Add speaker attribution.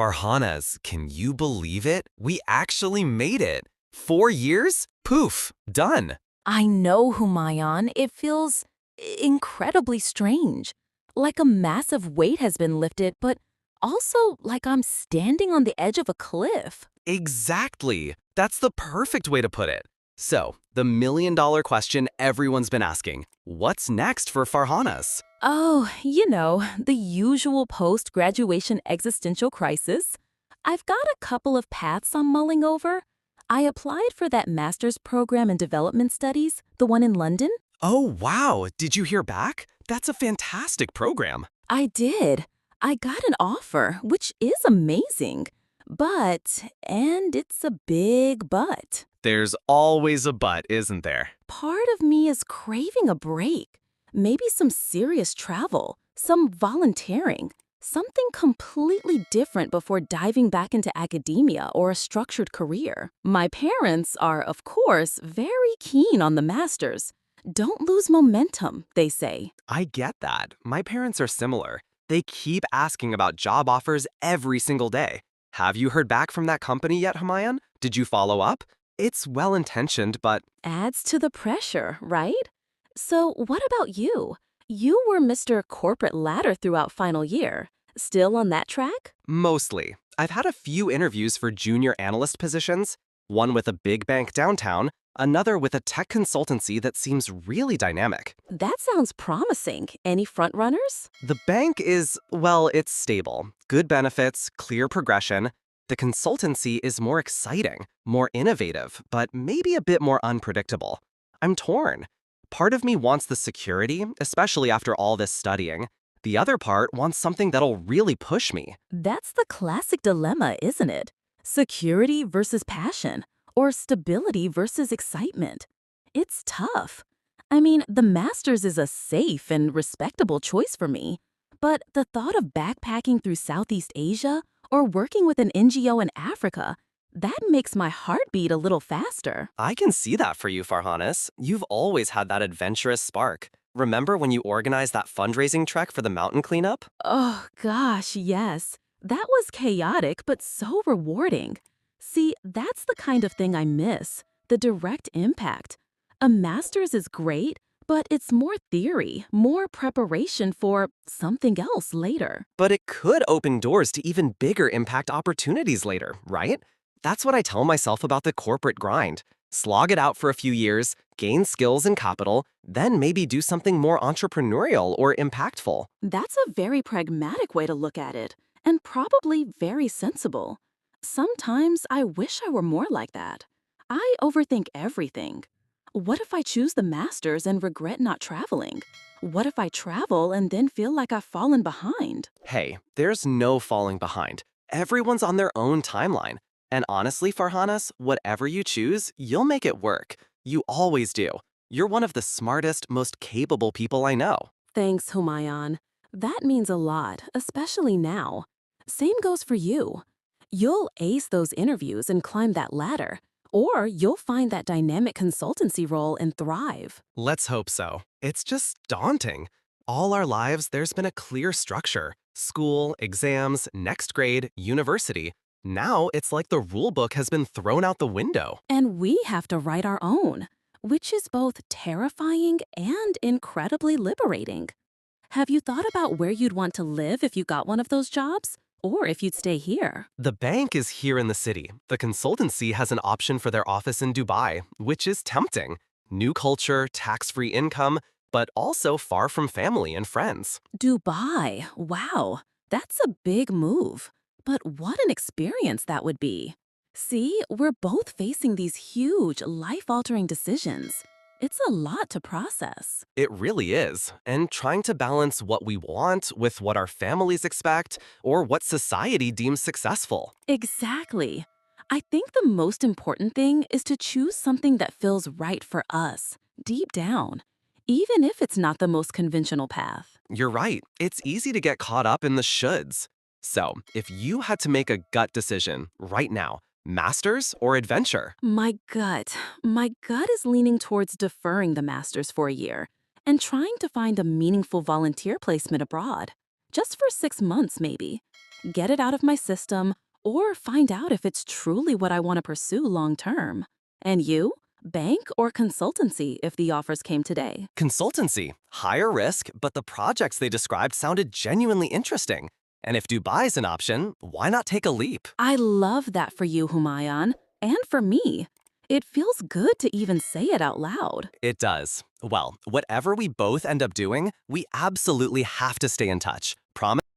Speaker 1: Farhanaz, can you believe it? We actually made it. 4 years? Poof, done.
Speaker 2: I know, Humayon. It feels incredibly strange. Like a massive weight has been lifted, but also like I'm standing on the edge of a cliff.
Speaker 1: Exactly. That's the perfect way to put it. So, the million-dollar question everyone's been asking. What's next for Farhanaz?
Speaker 2: Oh, the usual post-graduation existential crisis. I've got a couple of paths I'm mulling over. I applied for that master's program in development studies, the one in London.
Speaker 1: Oh, wow. Did you hear back? That's a fantastic program.
Speaker 2: I did. I got an offer, which is amazing. But, and it's a big but.
Speaker 1: There's always a but, isn't there?
Speaker 2: Part of me is craving a break. Maybe some serious travel, some volunteering, something completely different before diving back into academia or a structured career. My parents are, of course, very keen on the masters. Don't lose momentum, they say.
Speaker 1: I get that. My parents are similar. They keep asking about job offers every single day. Have you heard back from that company yet, همایون? Did you follow up? It's well-intentioned, but...
Speaker 2: Adds to the pressure, right? So what about you? You were Mr. Corporate Ladder throughout final year. Still on that track?
Speaker 1: Mostly. I've had a few interviews for junior analyst positions, one with a big bank downtown, another with a tech consultancy that seems really dynamic.
Speaker 2: That sounds promising. Any frontrunners?
Speaker 1: The bank is, well, it's stable. Good benefits, clear progression. The consultancy is more exciting, more innovative, but maybe a bit more unpredictable. I'm torn. Part of me wants the security, especially after all this studying. The other part wants something that'll really push me.
Speaker 2: That's the classic dilemma, isn't it? Security versus passion, or stability versus excitement. It's tough. I mean, the master's is a safe and respectable choice for me, but the thought of backpacking through Southeast Asia or working with an NGO in Africa, that makes my heart beat a little faster.
Speaker 1: I can see that for you, Farhanaz. You've always had that adventurous spark. Remember when you organized that fundraising trek for the mountain cleanup?
Speaker 2: Oh, gosh, yes. That was chaotic, but so rewarding. See, that's the kind of thing I miss, the direct impact. A master's is great, but it's more theory, more preparation for something else later.
Speaker 1: But it could open doors to even bigger impact opportunities later, right? That's what I tell myself about the corporate grind. Slog it out for a few years, gain skills and capital, then maybe do something more entrepreneurial or impactful.
Speaker 2: That's a very pragmatic way to look at it, and probably very sensible. Sometimes I wish I were more like that. I overthink everything. What if I choose the masters and regret not traveling? What if I travel and then feel like I've fallen behind?
Speaker 1: Hey, there's no falling behind. Everyone's on their own timeline. And honestly, Farhanaz, whatever you choose, you'll make it work. You always do. You're one of the smartest, most capable people I know.
Speaker 2: Thanks, Humayon. That means a lot, especially now. Same goes for you. You'll ace those interviews and climb that ladder, or you'll find that dynamic consultancy role and thrive.
Speaker 1: Let's hope so. It's just daunting. All our lives, there's been a clear structure. School, exams, next grade, university. Now it's like the rule book has been thrown out the window.
Speaker 2: And we have to write our own, which is both terrifying and incredibly liberating. Have you thought about where you'd want to live if you got one of those jobs? Or if you'd stay here?
Speaker 1: The bank is here in the city. The consultancy has an option for their office in Dubai, which is tempting. New culture, tax-free income, but also far from family and friends.
Speaker 2: Dubai, wow, that's a big move. But what an experience that would be. See, we're both facing these huge, life-altering decisions. It's a lot to process.
Speaker 1: It really is. And trying to balance what we want with what our families expect or what society deems successful.
Speaker 2: Exactly. I think the most important thing is to choose something that feels right for us, deep down, even if it's not the most conventional path.
Speaker 1: You're right. It's easy to get caught up in the shoulds. So, if you had to make a gut decision right now, masters or adventure?
Speaker 2: My gut is leaning towards deferring the masters for a year and trying to find a meaningful volunteer placement abroad, just for 6 months maybe. get it out of my system, or find out if it's truly what I want to pursue long term. And you? Bank or consultancy if the offers came today?
Speaker 1: Consultancy, higher risk, but the projects they described sounded genuinely interesting. And if Dubai is an option, why not take a leap?
Speaker 2: I love that for you, Humayon, and for me. It feels good to even say it out loud.
Speaker 1: It does. Well, whatever we both end up doing, we absolutely have to stay in touch. Promise?